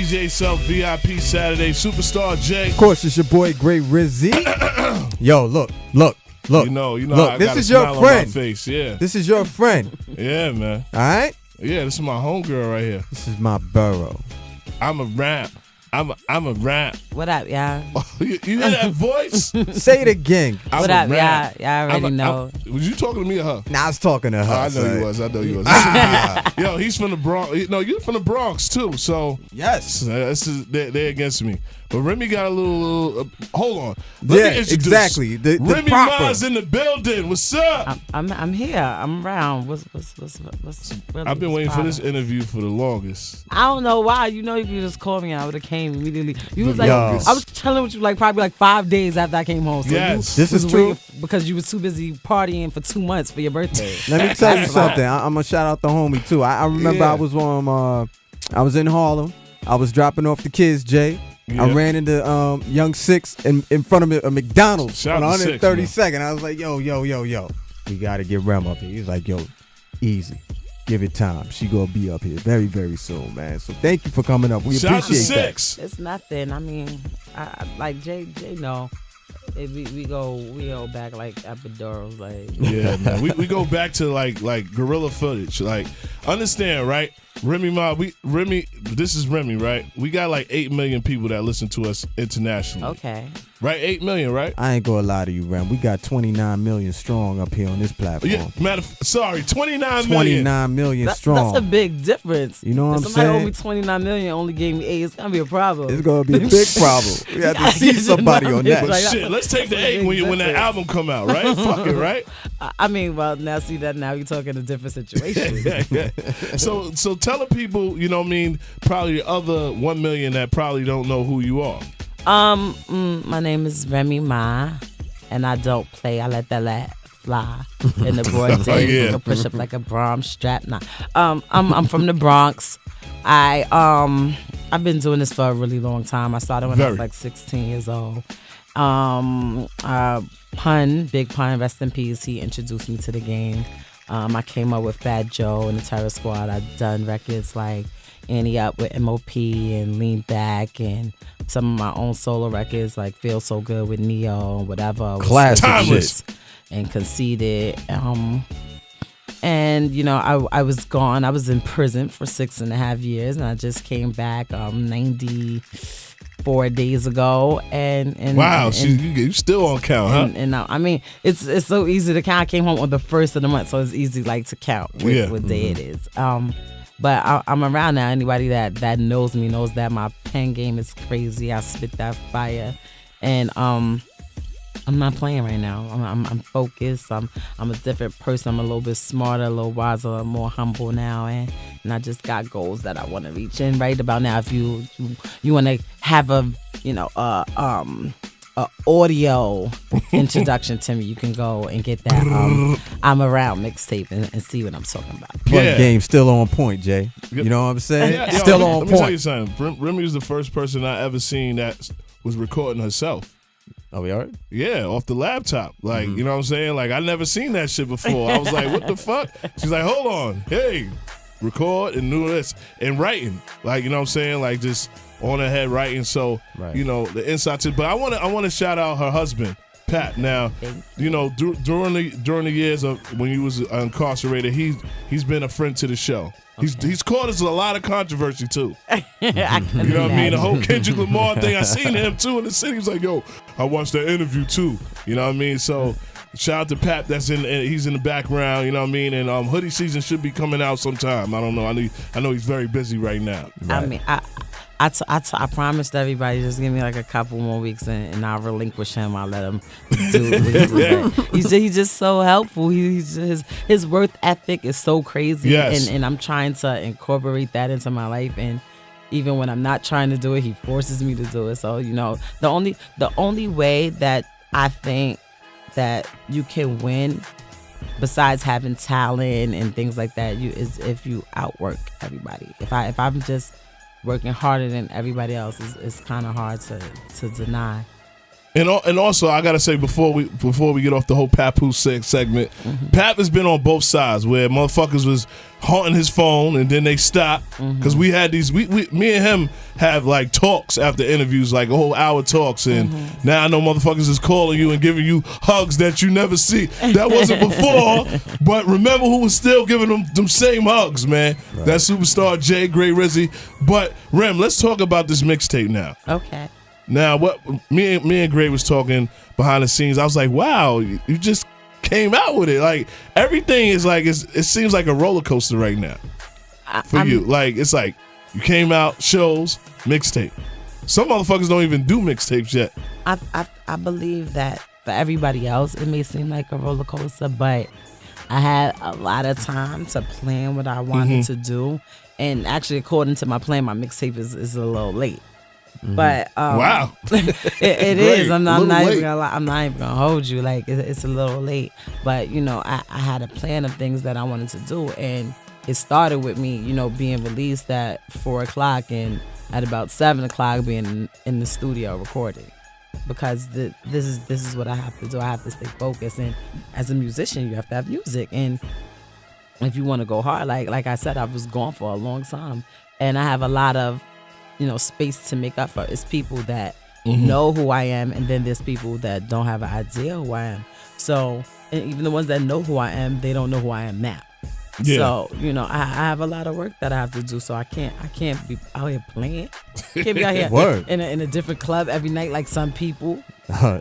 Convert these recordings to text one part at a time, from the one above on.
DJ Self VIP Saturday. Superstar J. Of course, it's your boy Great Rizzy. Yo, look. You know. Look, I this got a is your smile friend. On my face. Yeah. This is your friend. Yeah, man. All right. Yeah, this is my homegirl right here. This is my borough. I'm a rap. I'm a rap. What up, y'all? You hear that voice? Say it again. What up, y'all? Y'all already know. Was you talking to me or her? Nah, I was talking to her. I know you was. Yo, he's from the Bronx. No, you're from the Bronx too. So yes, they're against me. But Remy got a little. Hold on. Let me introduce. Exactly. The Remy Ma's in the building. What's up? I'm here. I'm around. What's I've been waiting for this interview for the longest. I don't know why. You know, you could just call me. I would have came immediately. You was like, Yo. I was chilling with you probably 5 days after I came home. So yes, this is true because you was too busy partying for 2 months for your birthday. Let me tell you something. I'm gonna shout out the homie too. I remember I was on. I was in Harlem. I was dropping off the kids, Jay. Yeah. I ran into Young Six in front of a McDonald's on 132nd. I was like, yo. We got to get Rem up here. He's like, yo, easy. Give it time. She going to be up here very, very soon, man. So thank you for coming up. We appreciate that. It's nothing. I mean, I like Jay know. We go back like epidurals, like yeah, man. We go back to like guerrilla footage. Like, understand, right? Remy Ma, this is Remy, right? We got like 8 million people that listen to us internationally. Okay. Right? 8 million, right? I ain't gonna lie to you, Rem. We got 29 million strong up here on this platform. Yeah, 29 million. 29 million strong. That's a big difference. You know what I'm saying? Somebody owe me 29 million, only gave me 8. It's gonna be a problem. It's gonna be a big problem. We have to see somebody on that. But shit, let's take the 8 when that album come out, right? Fuck it, right? I mean, well, now see that now you're talking a different situation. So tell the people, you know what I mean, probably the other 1 million that probably don't know who you are. My name is Remy Ma, and I don't play. I let that fly in the broad day. Yeah. I push up like a Brahms strap. Nah. I'm from the Bronx. I've been doing this for a really long time. I started when I was like 16 years old. Big Pun, rest in peace. He introduced me to the game. I came up with Fat Joe and the Terror Squad. I've done records like Annie Up with MOP and Lean Back and some of my own solo records like Feel So Good with Neo and whatever. Classic shit. And Conceited. And, you know, I was gone. I was in prison for 6.5 years and I just came back 94 days ago. And wow, you still on count, huh? And I mean, it's so easy to count. I came home on the 1st of the month, so it's easy like to count what day it is. But I'm around now. Anybody that knows me knows that my pen game is crazy. I spit that fire, and I'm not playing right now. I'm focused. I'm a different person. I'm a little bit smarter, a little wiser, more humble now, and I just got goals that I want to reach. And right about now, if you want to have a audio introduction to me, you can go and get that I'm Around mixtape and see what I'm talking about. Game still on point, Jay. You know what I'm saying? Still on point. Let me tell you something. Remy was the first person I ever seen that was recording herself. Oh, we are? Yeah, off the laptop. Like, you know what I'm saying? Like, I never seen that shit before. I was like, what the fuck? She's like, hold on. Hey, record and do this. And writing. Like, you know what I'm saying? Like, just on her head writing. So, you know, the insights. But I want to shout out her husband, Pat. Now, you know, during the years of when he was incarcerated, he's been a friend to the show. He's caused us a lot of controversy too. You know what I mean? The whole Kendrick Lamar thing. I seen him too in the city. He's like, yo, I watched that interview too. You know what I mean? So shout out to Pat. He's in the background. You know what I mean? And hoodie season should be coming out sometime. I don't know. I know he's very busy right now. Right. I mean, I promised everybody just give me like a couple more weeks and I'll relinquish him. I'll let him do what he's doing. He's just so helpful. His work ethic is so crazy. Yes. And I'm trying to incorporate that into my life. And even when I'm not trying to do it, he forces me to do it. So, you know, the only way that I think that you can win besides having talent and things like that is if you outwork everybody. If I'm just working harder than everybody else, is kind of hard to deny. And also, I gotta say before we get off the whole Papoose segment, Pap has been on both sides where motherfuckers was haunting his phone and then they stopped because we had these. Me and him have like talks after interviews, like a whole hour talks, and now I know motherfuckers is calling you and giving you hugs that you never see. That wasn't before, but remember who was still giving them same hugs, man. Right. That superstar Jay, Gray Rizzy. But Rem, let's talk about this mixtape now. Okay. Now, what me and Gray was talking behind the scenes, I was like, wow, you just came out with it. Like, everything is like, it seems like a roller coaster right now for you. Like, it's like, you came out, shows, mixtape. Some motherfuckers don't even do mixtapes yet. I believe that for everybody else, it may seem like a roller coaster, but I had a lot of time to plan what I wanted to do. And actually, according to my plan, my mixtape is a little late. But wow, it is. I'm not even gonna lie. I'm not even gonna hold you. Like it's a little late, but you know, I had a plan of things that I wanted to do, and it started with me, you know, being released at 4:00 and at about 7:00 being in the studio recording, because this is what I have to do. I have to stay focused, and as a musician, you have to have music, and if you want to go hard, like I said, I was gone for a long time, and I have a lot of, you know, space to make up for. It's people that know who I am, and then there's people that don't have an idea who I am. So, and even the ones that know who I am, they don't know who I am now. Yeah. So, you know, I have a lot of work that I have to do. So I can't be out here playing. Can't be out here in a different club every night like some people.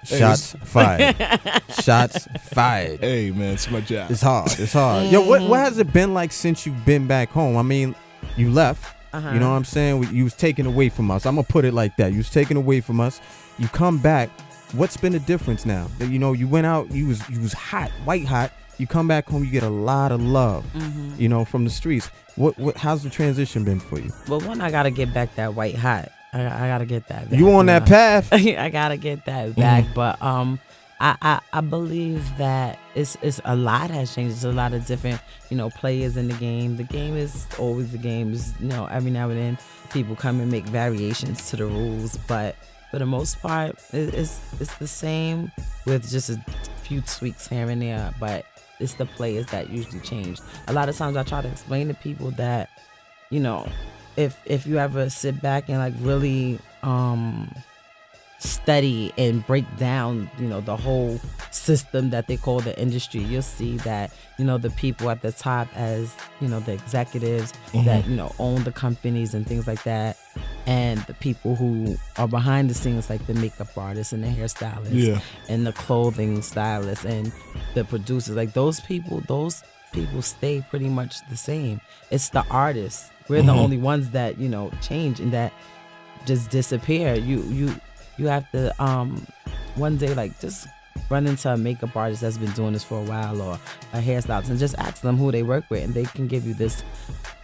Shots fired. Shots fired. Hey man, it's my job. It's hard. Yo, what has it been like since you've been back home? I mean, you left. You know what I'm saying? You was taken away from us. I'm going to put it like that. You was taken away from us. You come back. What's been the difference now? You know, you went out, you was hot, white hot. You come back home, you get a lot of love, you know, from the streets. How's the transition been for you? Well, one, I got to get back that white hot. I got to get that back. You on that path? I got to get that back. But I believe that it's a lot has changed. There's a lot of different, you know, players in the game. The game is always the game. You know, every now and then people come and make variations to the rules, but for the most part, it's the same with just a few tweaks here and there. But it's the players that usually change. A lot of times I try to explain to people that, you know, if you ever sit back and like really study and break down, you know, the whole system that they call the industry, you'll see that, you know, the people at the top, as you know, the executives that, you know, own the companies and things like that, and the people who are behind the scenes, like the makeup artists and the hairstylists and the clothing stylists and the producers, like those people stay pretty much the same. It's the artists. We're the only ones that, you know, change and that just disappear. You have to one day like just run into a makeup artist that's been doing this for a while, or a hairstylist, and just ask them who they work with, and they can give you this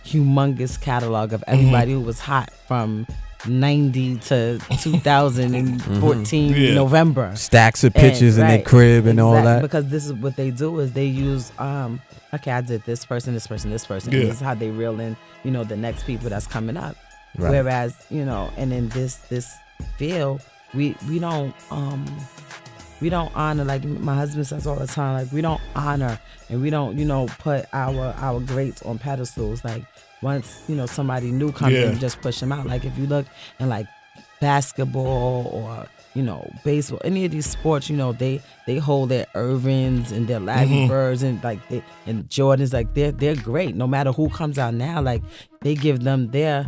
humongous catalog of everybody who was hot from 90 to 2014 November. Stacks of pictures in their crib and all that. Because this is what they do, is they use okay, I did this person, this person, this person. And this is how they reel in, you know, the next people that's coming up. Right. Whereas, you know, and in this field, we don't honor, like my husband says all the time, like we don't honor and we don't, you know, put our greats on pedestals. Like once, you know, somebody new comes in, just push them out. Like if you look in like basketball or, you know, baseball, any of these sports, you know, they hold their Irvins and their Larry Birds and like and Jordans, like they're great. No matter who comes out now, like they give them their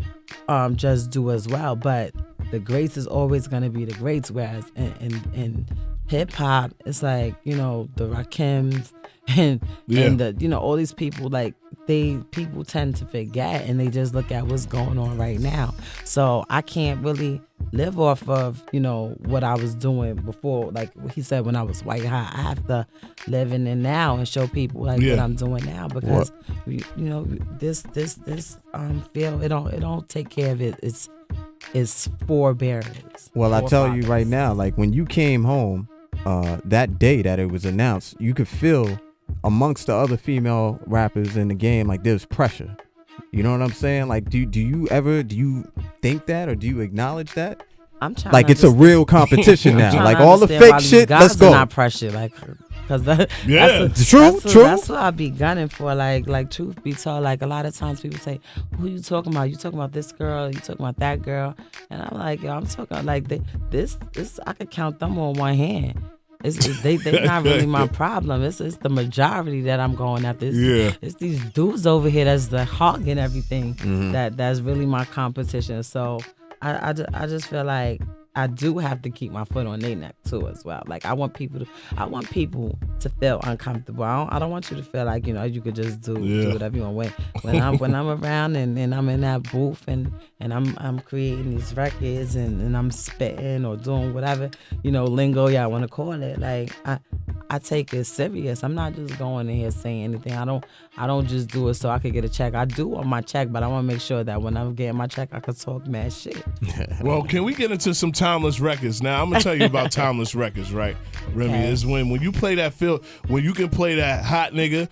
just due as well. But the greats is always gonna be the greats. Whereas in hip hop, it's like, you know, the Rakims and the, you know, all these people, like people tend to forget and they just look at what's going on right now. So I can't really live off of, you know, what I was doing before. Like he said, when I was white hot, I have to live in it now and show people like what I'm doing now, because you know, this field, it don't take care of it. It's forbearance. Well, I tell you right now, like when you came home, that day that it was announced, you could feel amongst the other female rappers in the game, like there's pressure. You know what I'm saying? Like, do you think that, or do you acknowledge that? I'm trying. Like it's a real competition now. Like all the fake shit. Let's go. Not pressure, like. Cause that's true. That's what I be gunning for. Like truth be told, like a lot of times people say, "Who you talking about? You talking about this girl? You talking about that girl?" And I'm like, "Yo, I'm talking like this. I could count them on one hand. They not really my problem. It's the majority that I'm going after. It's these dudes over here that's the hog and everything that's really my competition. So I just feel like I do have to keep my foot on their neck too as well. Like I want people to feel uncomfortable. I don't want you to feel like you could just do whatever you want. When I'm around and I'm in that booth and I'm creating these records and I'm spitting or doing whatever lingo y'all want to call it. Like I take it serious. I'm not just going in here saying anything. I don't just do it so I could get a check. I do want my check, but I want to make sure that when I'm getting my check, I could talk mad shit. Well, can we get into some timeless records? Now, I'm going to tell you about timeless records, right? Remy, is when you play that when you can play that hot nigga,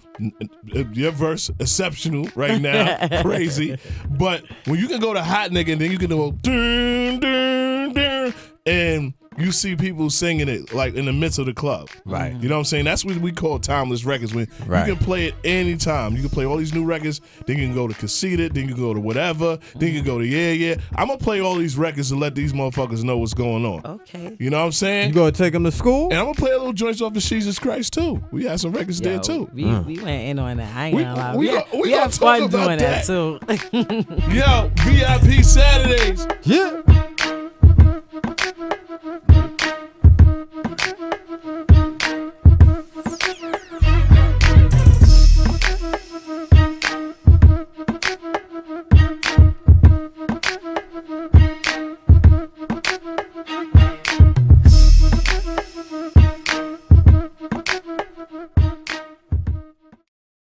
your verse, exceptional right now, crazy. But when you can go to hot nigga and then you can go, dun, dun, dun, and you see people singing it like in the midst of the club. Right. You know what I'm saying? That's what we call timeless records. When you can play it anytime. You can play all these new records, then you can go to Conceited, then you can go to whatever, then you can go to Yeah. I'm going to play all these records and let these motherfuckers know what's going on. Okay. You know what I'm saying? You going to take them to school? And I'm going to play a little joints off of Jesus Christ too. We had some records there too. We went in on that. I ain't gonna lie. We had fun doing that too. Yo, VIP Saturdays. Yeah.